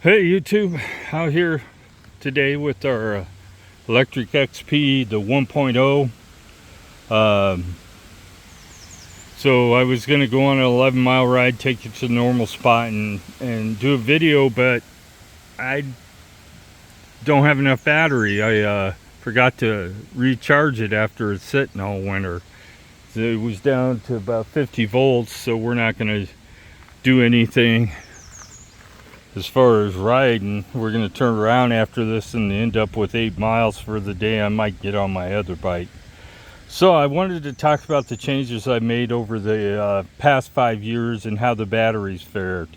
Hey YouTube, out here today with our Electric XP, the 1.0. So I was going to go on an 11-mile ride, take it to the normal spot and do a video, but I don't have enough battery. I forgot to recharge it after it's sitting all winter. So it was down to about 50 volts, so we're not going to do anything as far as riding. We're going to turn around after this and end up with 8 miles for the day. I might get on my other bike. So I wanted to talk about the changes I made over the past 5 years and how the batteries fared.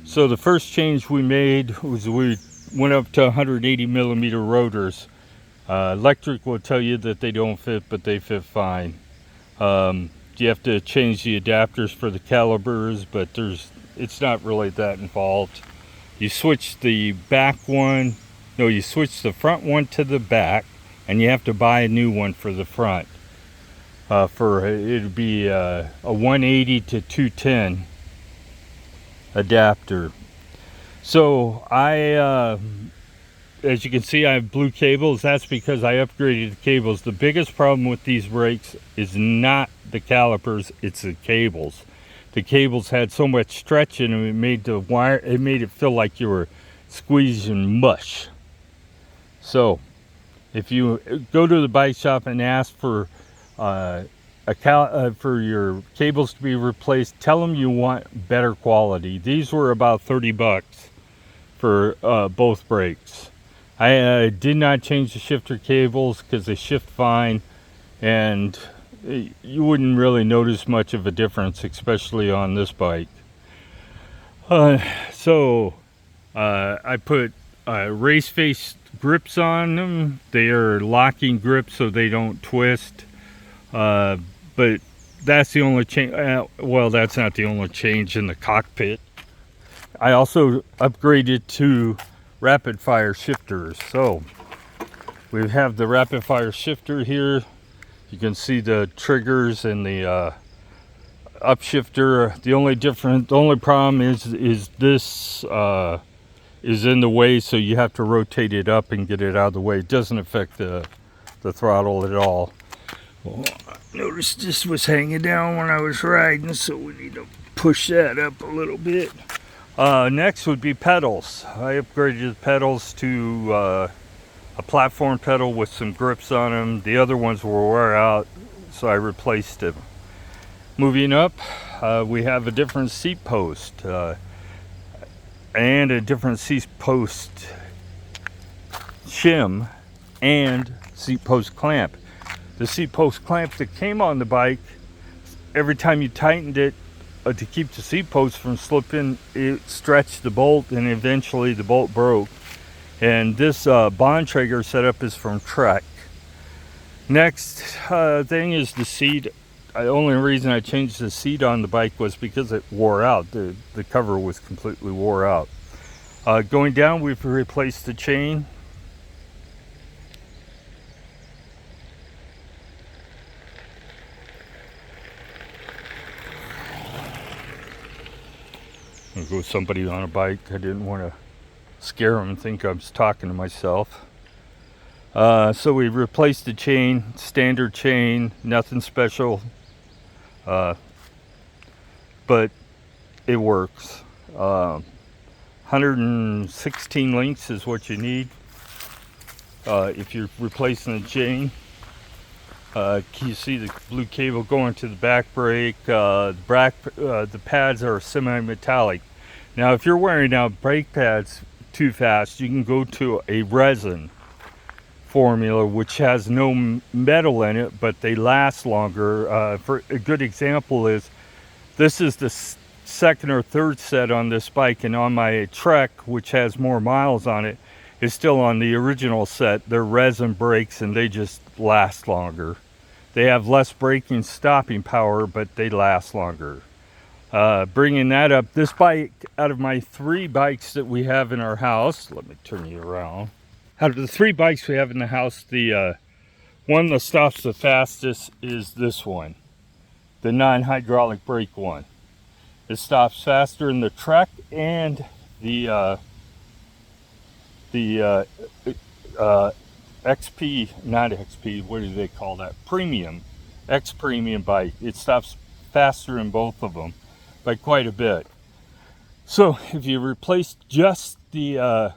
So the first change we made was we went up to 180 millimeter rotors. Lectric will tell you that they don't fit, but they fit fine. You have to change the adapters for the calibers, but it's not really that involved. You switch the you switch the front one to the back, and you have to buy a new one for the front. It'd be a 180 to 210 adapter. So as you can see, I have blue cables. That's because I upgraded the cables. The biggest problem with these brakes is not the calipers, it's the cables. The cables had so much stretch in them, it made it feel like you were squeezing mush. So if you go to the bike shop and ask for for your cables to be replaced, tell them you want better quality. These were about 30 bucks for both brakes. I did not change the shifter cables because they shift fine, and you wouldn't really notice much of a difference, especially on this bike. So I put race face grips on them. They are locking grips so they don't twist. But that's the only change. Well, that's not the only change in the cockpit. I also upgraded to rapid fire shifters. So we have the rapid fire shifter here. You can see the triggers and the upshifter. The only problem is this is in the way, so you have to rotate it up and get it out of the way. It doesn't affect the throttle at all. Well, notice this was hanging down when I was riding, so we need to push that up a little bit. Next would be pedals. I upgraded the pedals to a platform pedal with some grips on them. The other ones were wore out, so I replaced them. Moving up, we have a different seat post and a different seat post shim and seat post clamp. The seat post clamp that came on the bike, every time you tightened it to keep the seat post from slipping, it stretched the bolt, and eventually the bolt broke. And this Bontrager setup is from Trek. Next thing is the seat. The only reason I changed the seat on the bike was because it wore out. The cover was completely wore out. Going down, we've replaced the chain. There goes somebody on a bike. I didn't want to scare them and think I was talking to myself. So we replaced the chain, standard chain, nothing special, but it works. 116 links is what you need if you're replacing the chain. You see the blue cable going to the back brake. The pads are semi-metallic. Now if you're wearing out brake pads too fast, you can go to a resin formula which has no metal in it, but they last longer. For a good example is, this is the second or third set on this bike, and on my Trek, which has more miles on it, is still on the original set. They're resin brakes and they just last longer. They have less braking stopping power, but they last longer. Bringing that up, this bike, out of my 3 bikes that we have in our house, let me turn you around. Out of the 3 bikes we have in the house, the one that stops the fastest is this one, the non-hydraulic brake one. It stops faster than the Trek and the the XP, not XP, what do they call that? Premium, X Premium bike. It stops faster in both of them by quite a bit. So if you replace just the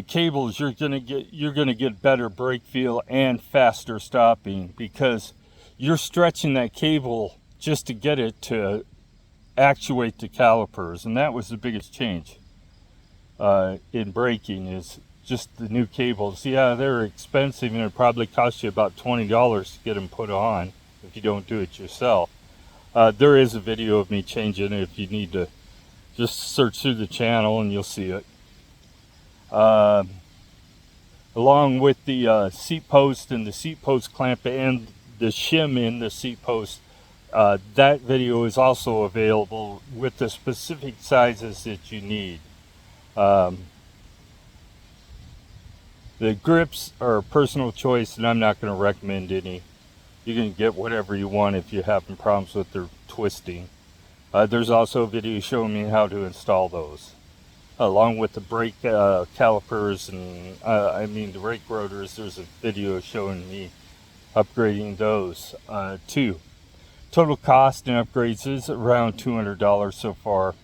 cables, you're gonna get better brake feel and faster stopping, because you're stretching that cable just to get it to actuate the calipers, and that was the biggest change in braking, is just the new cables. Yeah, they're expensive, and it probably cost you about $20 to get them put on if you don't do it yourself. There is a video of me changing it. If you need to, just search through the channel and you'll see it. Along with the seat post and the seat post clamp and the shim in the seat post, that video is also available with the specific sizes that you need. The grips are a personal choice, and I'm not going to recommend any. You can get whatever you want if you're having problems with their twisting. There's also a video showing me how to install those, along with the brake calipers and the brake rotors. There's a video showing me upgrading those too. Total cost and upgrades is around $200 so far.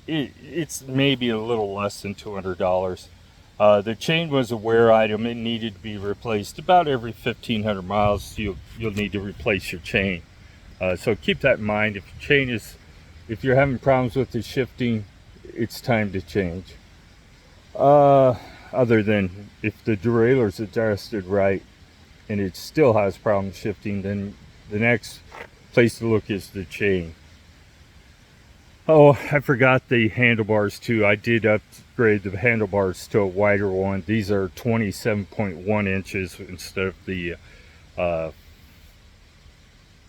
It's maybe a little less than $200. The chain was a wear item. It needed to be replaced about every 1,500 miles. You'll need to replace your chain. So keep that in mind. If you're having problems with the shifting, it's time to change. Other than if the derailleur's adjusted right and it still has problems shifting, then the next place to look is the chain. Oh, I forgot the handlebars too. I did upgrade the handlebars to a wider one. These are 27.1 inches instead of the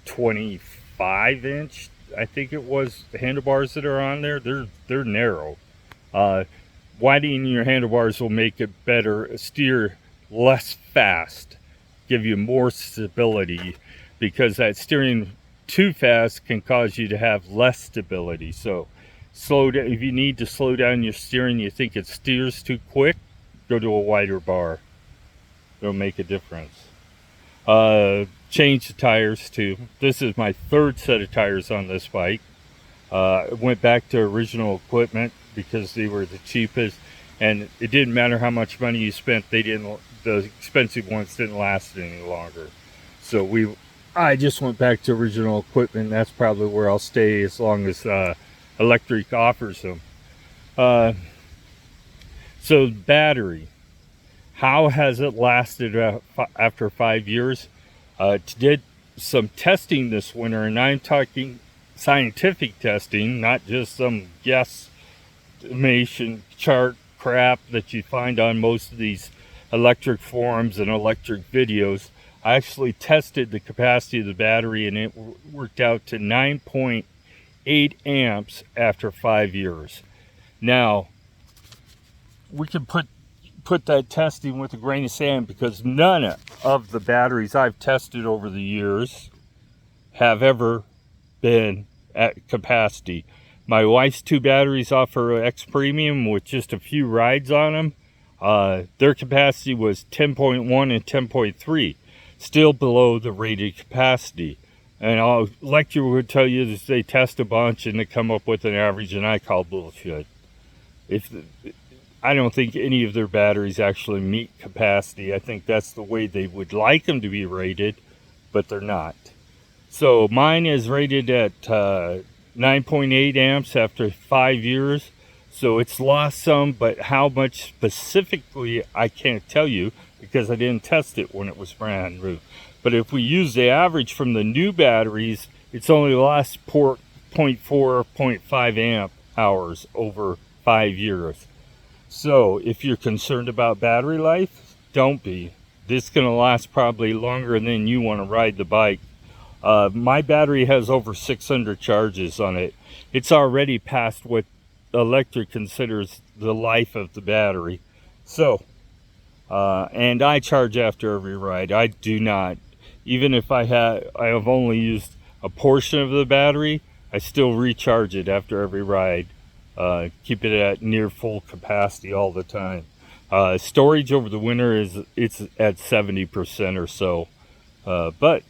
25 inch, I think it was, the handlebars that are on there. They're narrow. Widening your handlebars will make it better, steer less fast, give you more stability, because that steering too fast can cause you to have less stability. So slow down. If you need to slow down your steering, you think it steers too quick, go to a wider bar. It'll make a difference. Change the tires too. This is my third set of tires on this bike. I went back to original equipment because they were the cheapest, and it didn't matter how much money you spent. The expensive ones didn't last any longer. So I just went back to original equipment. That's probably where I'll stay as long as Lectric offers them. So battery, how has it lasted after 5 years? Did some testing this winter, and I'm talking scientific testing, not just some guesstimation chart crap that you find on most of these electric forums and electric videos. I actually tested the capacity of the battery, and it worked out to 9.8 amps after 5 years. Now, we can put that testing with a grain of sand, because none of the batteries I've tested over the years have ever been at capacity. My wife's two batteries off her X Premium with just a few rides on them, their capacity was 10.1 and 10.3. Still below the rated capacity. And lecturer would tell you that they test a bunch and they come up with an average, and I call bullshit. I don't think any of their batteries actually meet capacity. I think that's the way they would like them to be rated, but they're not. So mine is rated at 9.8 amps after 5 years. So it's lost some, but how much specifically I can't tell you, because I didn't test it when it was brand new. But if we use the average from the new batteries, it's only lost 0.4, 0.5 amp hours over 5 years. So if you're concerned about battery life, don't be. This is going to last probably longer than you want to ride the bike. My battery has over 600 charges on it. It's already past what Lectric considers the life of the battery. So, and I charge after every ride. I do not. Even if I have only used a portion of the battery, I still recharge it after every ride. Keep it at near full capacity all the time. Storage over the winter it's at 70% or so. But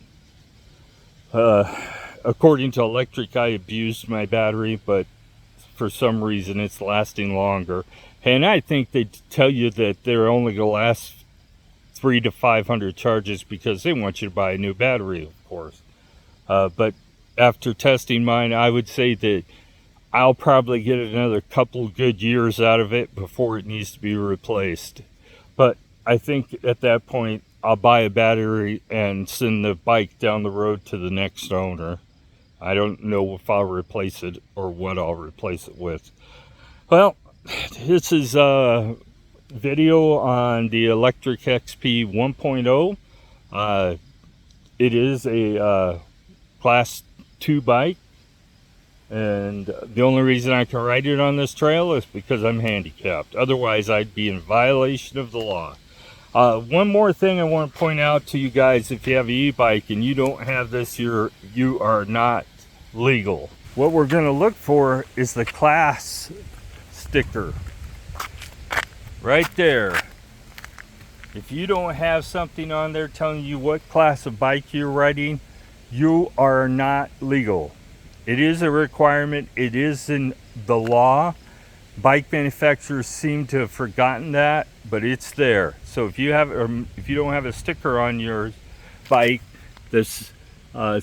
according to Electric, I abused my battery, but for some reason it's lasting longer. And I think they tell you that they're only going to last 300 to 500 charges because they want you to buy a new battery, of course. But after testing mine, I would say that I'll probably get another couple good years out of it before it needs to be replaced. But I think at that point, I'll buy a battery and send the bike down the road to the next owner. I don't know if I'll replace it or what I'll replace it with. Well, this is a video on the Lectric XP 1.0. It is a class 2 bike, and the only reason I can ride it on this trail is because I'm handicapped. Otherwise, I'd be in violation of the law. One more thing I want to point out to you guys: if you have an e-bike and you don't have this, you are not legal. What we're going to look for is the class sticker right there. If you don't have something on there telling you what class of bike you're riding, you are not legal. It is a requirement. It is in the law. Bike manufacturers seem to have forgotten that, but it's there. So if you don't have a sticker on your bike that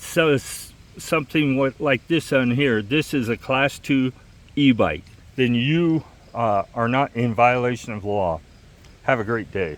says something like this on here, this is a class 2 e-bike, then you are not in violation of the law. Have a great day.